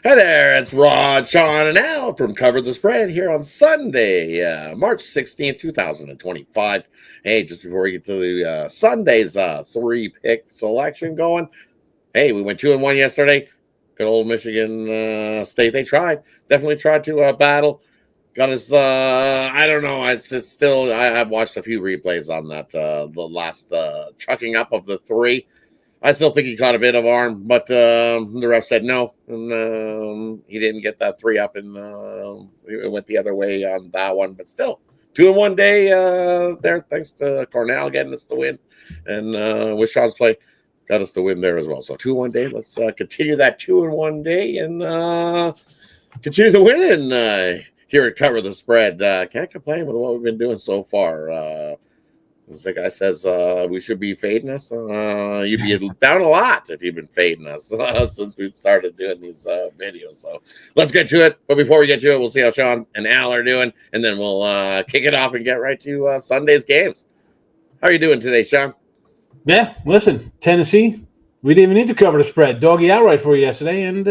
Hi there, it's Rodd, Sean, and Al from Cover the Spread here on Sunday, March 16th, 2025. Hey, just before we get to the Sunday's three-pick selection going, hey, we went 2-1 yesterday. Good old Michigan State. They definitely tried to battle. Got us, I don't know, I've watched a few replays on that, the last chucking up of the three. I still think he caught a bit of arm, but the ref said no, and he didn't get that three up, and it went the other way on that one. But still, 2-1 day there, thanks to Cornell getting us the win, and with Sean's play, got us the win there as well. So 2-1 day. Let's continue that 2-1 day and continue the win here at Cover the Spread. Can't complain with what we've been doing so far. As the guy says, we should be fading us. You'd be down a lot if you've been fading us since we've started doing these videos. So let's get to it. But before we get to it, we'll see how Sean and Al are doing, and then we'll kick it off and get right to Sunday's games. How are you doing today, Sean? Yeah, listen, Tennessee, we didn't even need to cover the spread. Doggy outright for you yesterday, and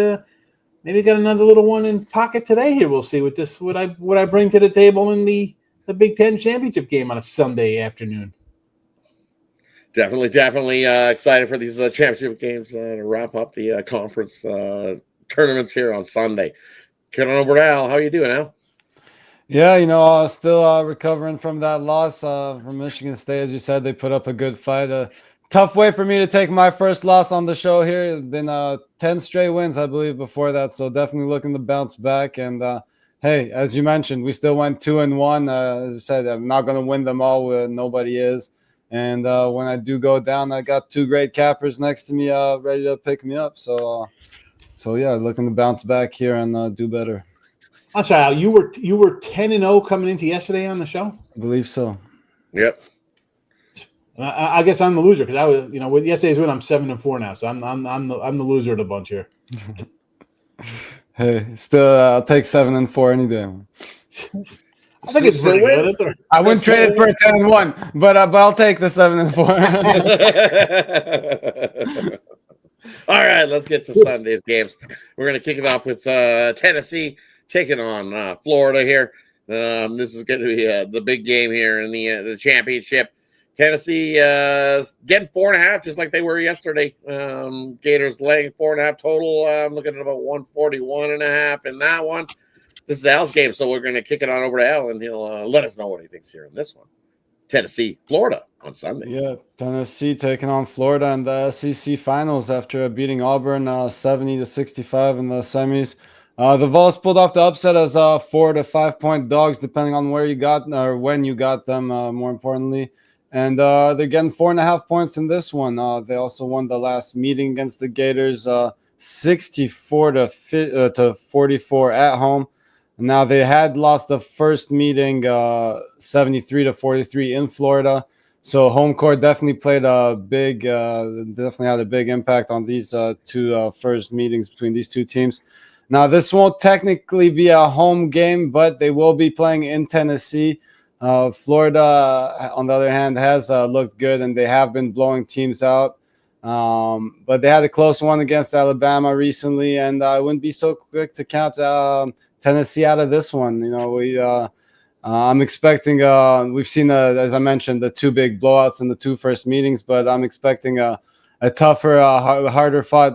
maybe got another little one in pocket today here. We'll see what I bring to the table in the Big Ten championship game on a Sunday afternoon. Definitely excited for these championship games to wrap up the conference tournaments here on Sunday. Get on over to Al. How are you doing, Al? Yeah, still recovering from that loss from Michigan State. As you said, they put up a good fight. Tough way for me to take my first loss on the show here. It's been 10 straight wins, I believe, before that. So definitely looking to bounce back. And hey, as you mentioned, we still went 2-1. As I said, I'm not going to win them all. Nobody is. And when I do go down, I got two great cappers next to me ready to pick me up. So yeah, looking to bounce back here and do better. I'm sorry, Al, you were 10-0 coming into yesterday on the show? I believe so. Yep. I guess I'm the loser because I was, with yesterday's win, I'm 7-4 now, so I'm the loser of the bunch here. Hey, still, I'll take 7-4 any day. I think it's pretty good. I wouldn't trade it for a 10-1, but I'll take the 7-4. All right, let's get to Sunday's games. We're going to kick it off with Tennessee taking on Florida here. This is going to be the big game here in the championship. Tennessee getting 4.5, just like they were yesterday. Gators laying 4.5 total. I'm looking at about 141.5 in that one. This is Al's game, so we're going to kick it on over to Al, and he'll let us know what he thinks here in this one. Tennessee, Florida on Sunday. Yeah, Tennessee taking on Florida in the SEC finals after beating Auburn 70-65 in the semis. The Vols pulled off the upset as 4 to 5 point dogs, depending on where you got or when you got them. More importantly, and they're getting 4.5 points in this one. They also won the last meeting against the Gators, 64 to 44 at home. Now they had lost the first meeting 73 to 43 in Florida. So home court definitely played definitely had a big impact on these two first meetings between these two teams. Now this won't technically be a home game, but they will be playing in Tennessee. Florida, on the other hand, has looked good, and they have been blowing teams out. But they had a close one against Alabama recently, and I wouldn't be so quick to count Tennessee out of this one. I'm expecting. We've seen, as I mentioned, the two big blowouts in the two first meetings, but I'm expecting a tougher, harder fought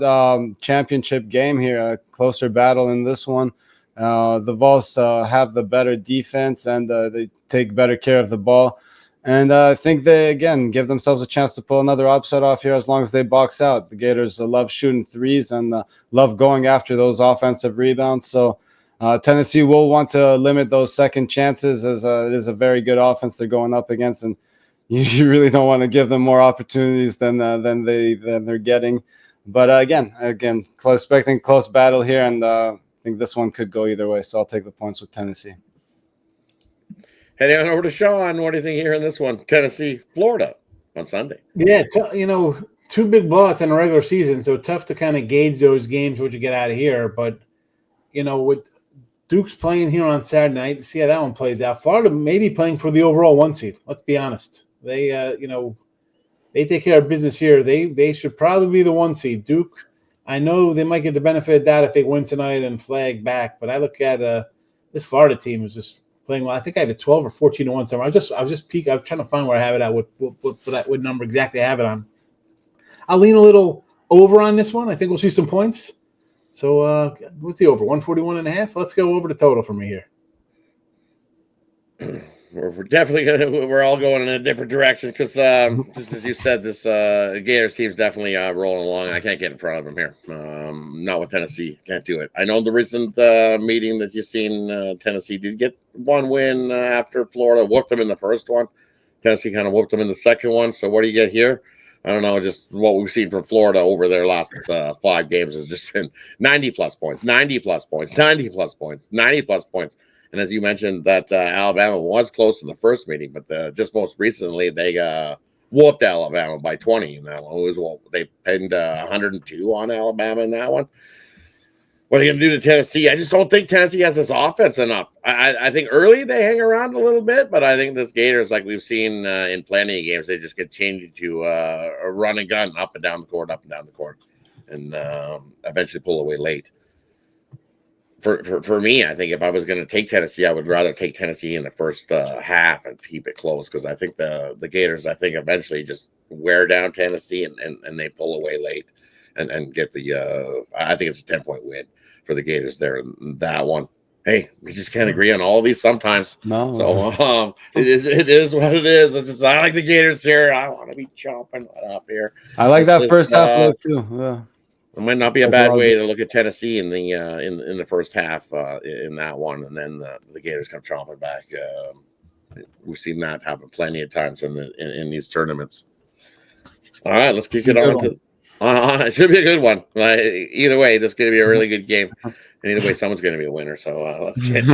championship game here, a closer battle in this one. The Vols have the better defense, and they take better care of the ball. And I think they, again, give themselves a chance to pull another upset off here as long as they box out. The Gators love shooting threes and love going after those offensive rebounds. So Tennessee will want to limit those second chances, as it is a very good offense they're going up against, and you really don't want to give them more opportunities than they're getting. But again, expecting close battle here, and I think this one could go either way. So I'll take the points with Tennessee. Heading on over to Sean. What do you think here in this one? Tennessee, Florida on Sunday. Yeah, two big blowouts in a regular season, so tough to kind of gauge those games, what you get out of here. But, with Duke's playing here on Saturday night, see how that one plays out. Florida may be playing for the overall 1 seed. Let's be honest. They take care of business here. They should probably be the 1 seed. Duke I know they might get the benefit of that if they win tonight and flag back, but I look at this Florida team is just playing well. I think I had a 12 or 14 to 1 somewhere. I was just peeking. I was trying to find where I have it at, what number exactly I have it on. I'll lean a little over on this one. I think we'll see some points. So what's the over? 141.5? Let's go over the total for me here. We're definitely we're all going in a different direction because just as you said, this Gators team's definitely rolling along. I can't get in front of them here. Not with Tennessee, can't do it. I know the recent meeting that you've seen, Tennessee did get one win after Florida whooped them in the first one. Tennessee kind of whooped them in the second one. So what do you get here? I don't know. Just what we've seen from Florida over their last 5 games has just been 90 plus points, 90 plus points, 90 plus points, 90 plus points. And as you mentioned, that Alabama was close in the first meeting, but just most recently they whooped Alabama by 20 in that one. They pinned 102 on Alabama in that one. What are they going to do to Tennessee? I just don't think Tennessee has this offense enough. I think early they hang around a little bit, but I think this Gators, like we've seen in plenty of games, they just continue to run and gun up and down the court, and eventually pull away late. For me, I think if I was going to take Tennessee, I would rather take Tennessee in the first half and keep it close because I think the Gators, eventually just wear down Tennessee and they pull away late and get the I think it's a 10-point win for the Gators there in that one. Hey, we just can't agree on all these sometimes. No. So it is what it is. It's just, I like the Gators here. I want to be chomping up here. I like that first half look too. Yeah. It might not be a bad way to look at Tennessee in the in the first half in that one, and then the Gators come chomping back. We've seen that happen plenty of times in these tournaments. All right, let's kick it on to. It should be a good one. Either way, this is going to be a really good game. And either way, someone's going to be a winner. So let's get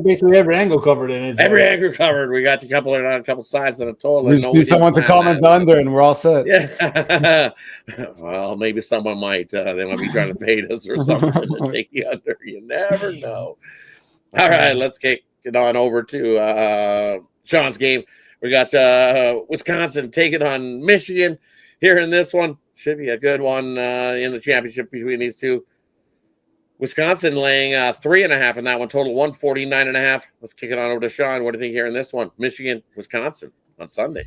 basically every angle covered in it. Every angle covered. We got a couple sides on a total. We just need someone to comment under, and we're all set. Yeah. Well, maybe someone might. They might be trying to fade us or something to take you under. You never know. All right, let's kick it on over to Sean's game. We got Wisconsin taking on Michigan here in this one. Should be a good one in the championship between these two. Wisconsin laying 3.5 in that one, total 149.5. Let's kick it on over to Sean. What do you think here in this one? Michigan, Wisconsin on Sunday.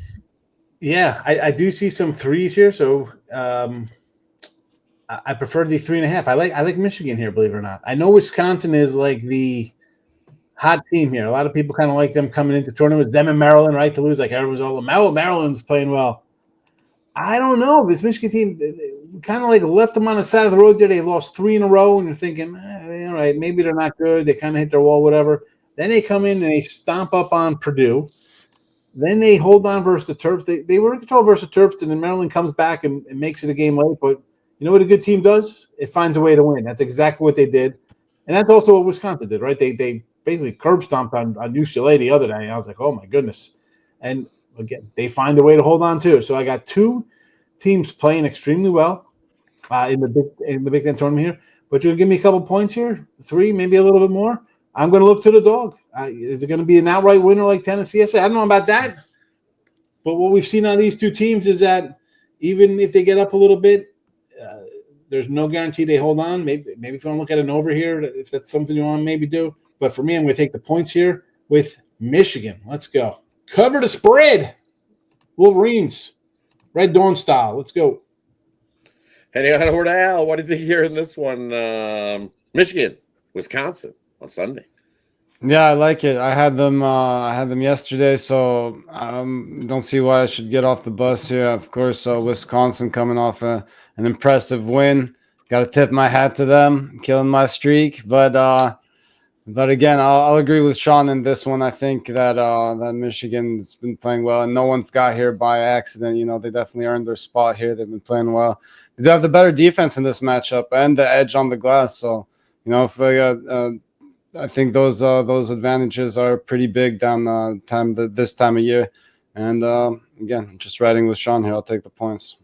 Yeah, I do see some threes here, so I prefer the 3.5. I like Michigan here, believe it or not. I know Wisconsin is like the hot team here. A lot of people kind of like them coming into tournaments. Them and Maryland, right, to lose. Like everyone's all, Maryland's playing well. I don't know. This Michigan team kind of like left them on the side of the road there. They lost 3 in a row, and you're thinking, all right, maybe they're not good. They kind of hit their wall, whatever. Then they come in and they stomp up on Purdue. Then they hold on versus the Terps. They were in control versus the Terps, and then Maryland comes back and makes it a game late. But you know what a good team does? It finds a way to win. That's exactly what they did. And that's also what Wisconsin did, right? They basically curb stomped on UCLA the other day. And I was like, oh, my goodness. And again, they find a way to hold on too. So I got 2 teams playing extremely well in the Big Ten tournament here. But you'll give me a couple points here, 3, maybe a little bit more. I'm going to look to the dog. Is it going to be an outright winner like Tennessee? I don't know about that. But what we've seen on these 2 teams is that even if they get up a little bit, there's no guarantee they hold on. Maybe if you want to look at an over here, if that's something you want to maybe do. But for me, I'm going to take the points here with Michigan. Let's go. Cover the spread. Wolverines. Red Dawn style. Let's go. Heading on over to Al. What did you hear in this one? Michigan, Wisconsin on Sunday. Yeah, I like it. I had them yesterday, so don't see why I should get off the bus here. Of course, Wisconsin coming off an impressive win. Got to tip my hat to them, killing my streak. But again, I'll agree with Sean in this one. I think that Michigan's been playing well, and no one's got here by accident. You know, they definitely earned their spot here. They've been playing well. They do have the better defense in this matchup and the edge on the glass. So, you know, if I think those advantages are pretty big down this time of year. And again, just riding with Sean here. I'll take the points.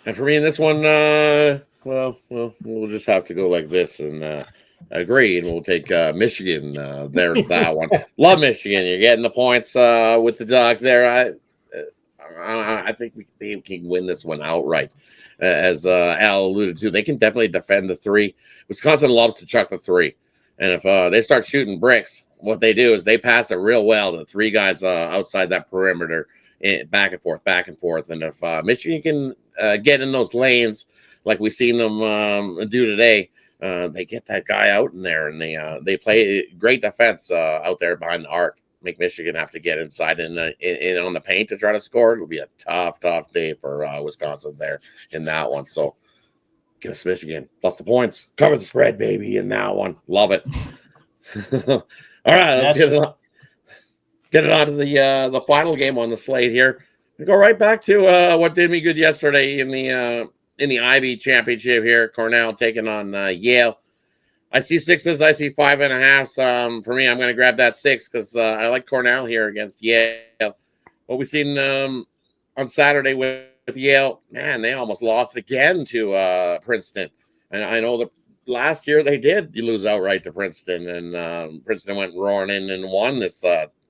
And for me in this one, well, we'll just have to go like this and agree, and we'll take Michigan there with that one. Love Michigan. You're getting the points with the dog there. I think they can win this one outright. As Al alluded to, they can definitely defend the three. Wisconsin loves to chuck the three. And if they start shooting bricks, what they do is they pass it real well to three guys outside that perimeter, back and forth, back and forth. And if Michigan can get in those lanes like we've seen them do today, they get that guy out in there, and they play great defense out there behind the arc. Make Michigan have to get inside in on the paint to try to score. It'll be a tough day for Wisconsin there in that one. So give us Michigan plus the points. Cover the spread, baby, in that one. Love it. All right, let's get it on to the final game on the slate here. We go right back to what did me good yesterday in the Ivy Championship here. Cornell taking on Yale. I see sixes. I see 5.5. For me, I'm going to grab that 6 because I like Cornell here against Yale. What we've seen on Saturday with Yale, man, they almost lost again to Princeton. And I know that last year they did lose outright to Princeton, and Princeton went roaring in and won this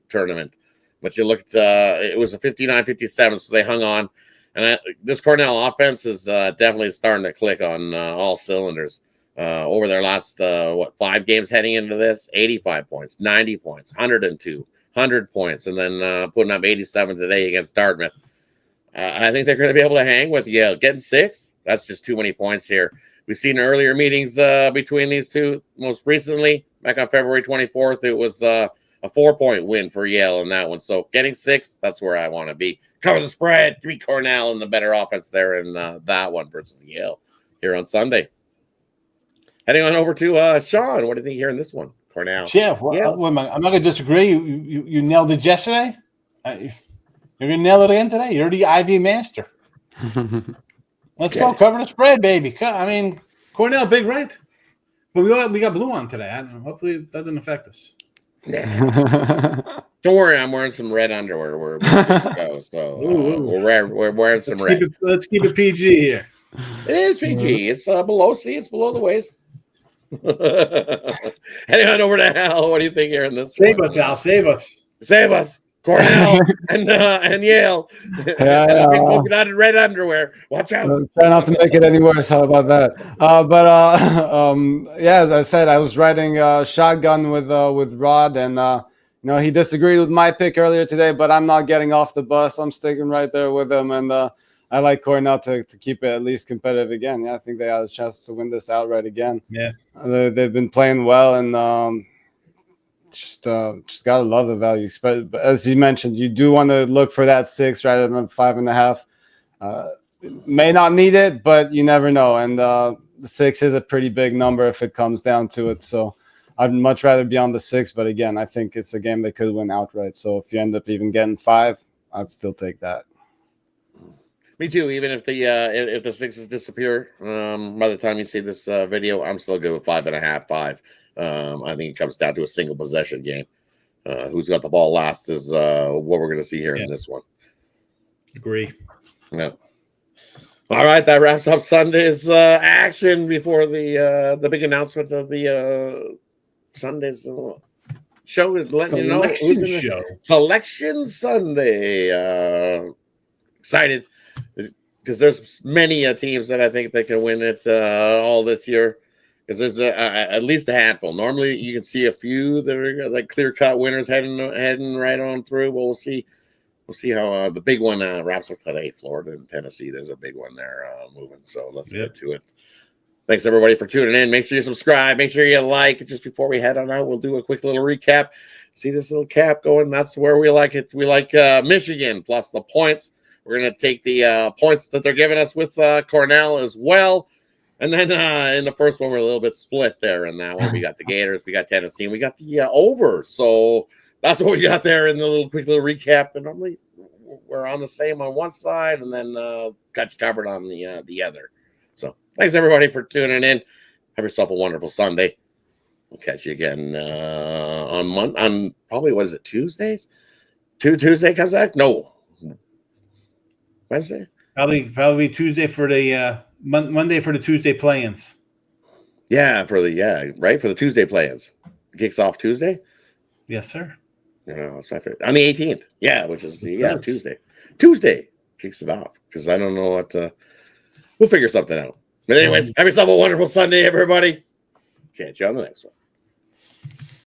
tournament. But you looked, it was a 59-57, so they hung on. And this Cornell offense is definitely starting to click on all cylinders. Over their last 5 games heading into this, 85 points, 90 points, 102, 100 points, and then putting up 87 today against Dartmouth. I think they're going to be able to hang with Yale. Getting 6, that's just too many points here. We've seen earlier meetings between these two. Most recently, back on February 24th, it was a 4-point win for Yale in that one. So getting 6, that's where I want to be. Cover the spread, 3 Cornell and the better offense there in that one versus Yale here on Sunday. Heading on over to Sean. What do you think here in this one? Cornell. Yeah, I'm not going to disagree. You nailed it yesterday. You're going to nail it again today. You're the Ivy master. Let's go. Cover the spread, baby. I mean, Cornell, big right. But we got blue on today. I don't know. Hopefully it doesn't affect us. Nah. Don't worry. I'm wearing some red underwear. We're go. So we're wearing some red. Let's keep it PG here. It is PG. It's below C. It's below the waist. Heading on over to Hal. What do you think here in this? Save us, Al. Save us. Save us. Cornell and Yale. Yeah, Polka dotted red underwear. Watch out. Try not to make it any worse. How about that? Yeah, as I said, I was riding shotgun with Rodd, and he disagreed with my pick earlier today, but I'm not getting off the bus. I'm sticking right there with him, and I like Cornell to keep it at least competitive again. Yeah, I think they had a chance to win this outright again. Yeah, they've been playing well, and just gotta love the value. But as you mentioned, you do want to look for that 6 rather than 5.5. May not need it, but you never know. And the 6 is a pretty big number if it comes down to it. So I'd much rather be on the 6. But again, I think it's a game they could win outright. So if you end up even getting 5, I'd still take that. Me too. Even if the 6s disappear, by the time you see this video, I'm still good with 5.5, 5. I think it comes down to a single possession game. Who's got the ball last is what we're going to see here in this one. Agree. Yeah. All right, that wraps up Sunday's action before the big announcement of the Sunday's show is letting you know who's in the Selection Sunday. Excited because there's many teams that I think they can win it all this year. Because there's at least a handful. Normally, you can see a few that are like clear-cut winners heading right on through. Well, we'll see. We'll see how the big one wraps up today. Florida and Tennessee. There's a big one there moving. So let's get to it. Thanks everybody for tuning in. Make sure you subscribe. Make sure you like. Just before we head on out, we'll do a quick little recap. See this little cap going? That's where we like it. We like Michigan plus the points. We're gonna take the points that they're giving us with Cornell as well. And then in the first one, we're a little bit split there. In that one, we got the Gators, we got Tennessee, and we got the over. So that's what we got there in the quick little recap. And normally we're on the same on one side, and then got you covered on the other. So thanks everybody for tuning in. Have yourself a wonderful Sunday. We'll catch you again on probably what is it, Tuesdays? Tuesday comes back? No, Wednesday. Probably Tuesday for the. Monday for the Tuesday play-ins. Yeah, for the Tuesday play-ins. It kicks off Tuesday? Yes, sir. That's my favorite. On the 18th. Yeah, which is Tuesday. Tuesday kicks it off because I don't know what. We'll figure something out. But anyways, have yourself a wonderful Sunday, everybody. Catch you on the next one.